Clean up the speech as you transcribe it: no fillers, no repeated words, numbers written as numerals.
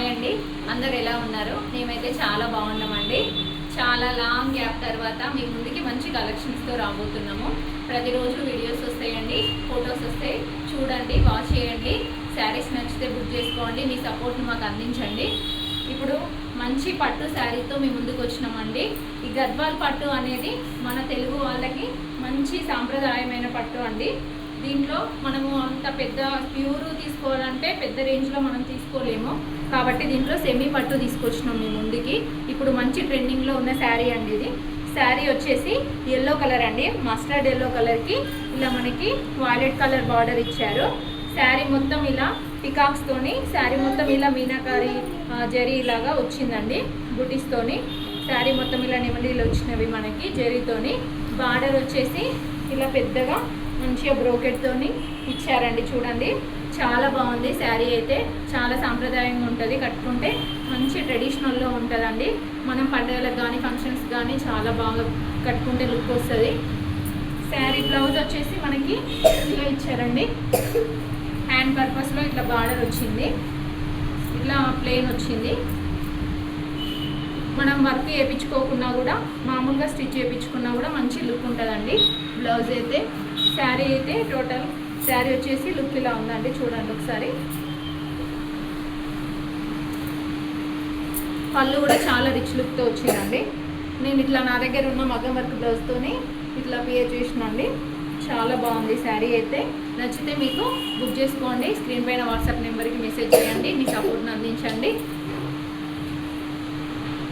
Hi అండి, అందరు ఎలా ఉన్నారు? మేమైతే చాలా బాగున్నామండి. చాలా లాంగ్ గ్యాప్ తర్వాత మీ ముందుకి మంచి కలెక్షన్స్తో రాబోతున్నాము. ప్రతిరోజు వీడియోస్ వస్తాయండి, ఫొటోస్ వస్తాయి, చూడండి, వాచ్ చేయండి. శారీస్ నచ్చితే బుక్ చేసుకోండి, మీ సపోర్ట్ని మాకు అందించండి. ఇప్పుడు మంచి పట్టు శారీతో మీ ముందుకు వచ్చినామండి. ఈ గద్వాల్ పట్టు అనేది మన తెలుగు వాళ్ళకి మంచి సాంప్రదాయమైన పట్టు అండి. దీంట్లో మనము అంత పెద్ద ప్యూర్ తీసుకోవాలంటే పెద్ద రేంజ్లో మనం తీసుకోలేము, కాబట్టి దీంట్లో సెమీ పట్టు తీసుకొచ్చినాం మీ ముందుకి. ఇప్పుడు మంచి ట్రెండింగ్లో ఉన్న శారీ అండి ఇది. శారీ వచ్చేసి ఎల్లో కలర్ అండి, మస్టర్డ్ ఎల్లో కలర్కి ఇలా మనకి వాయిలెట్ కలర్ బార్డర్ ఇచ్చారు. శారీ మొత్తం ఇలా పికాక్స్తోని, శారీ మొత్తం ఇలా మీనాకారి జరీ ఇలాగా వచ్చిందండి బుటీస్తోని. శారీ మొత్తం ఇలా నెమలీలు వచ్చినవి మనకి జరీతోని. బార్డర్ వచ్చేసి ఇలా పెద్దగా మంచిగా బ్రోకెట్తోని ఇచ్చారండి. చూడండి, చాలా బాగుంది శారీ అయితే. చాలా సాంప్రదాయంగా ఉంటుంది, కట్టుకుంటే మంచి ట్రెడిషనల్లో ఉంటుందండి. మనం పండుగలకు కానీ ఫంక్షన్స్ కానీ చాలా బాగా కట్టుకుంటే లుక్ వస్తుంది. శారీ బ్లౌజ్ వచ్చేసి మనకి ఇలా ఇచ్చారండి. హ్యాండ్ పర్పస్లో ఇట్లా బార్డర్ వచ్చింది, ఇట్లా ప్లెయిన్ వచ్చింది. మనం వర్క్ చేయించుకోకున్నా కూడా మామూలుగా స్టిచ్ చేయించుకున్నా కూడా మంచి లుక్ ఉంటుందండి బ్లౌజ్ అయితే. శారీ అయితే టోటల్ శారీ వచ్చేసి లుక్ ఇలా ఉందండి, చూడండి ఒకసారి. పళ్ళు కూడా చాలా రిచ్ లుక్తో వచ్చిందండి. నేను ఇట్లా నా దగ్గర ఉన్న మగ్గం వర్క్ బ్లౌజ్తోని ఇట్లా పియర్ చేసినండి. చాలా బాగుంది శారీ అయితే. నచ్చితే మీకు బుక్ చేసుకోండి. స్క్రీన్ పైన వాట్సాప్ నెంబర్కి మెసేజ్ చేయండి, మీ సపోర్ట్ని అందించండి.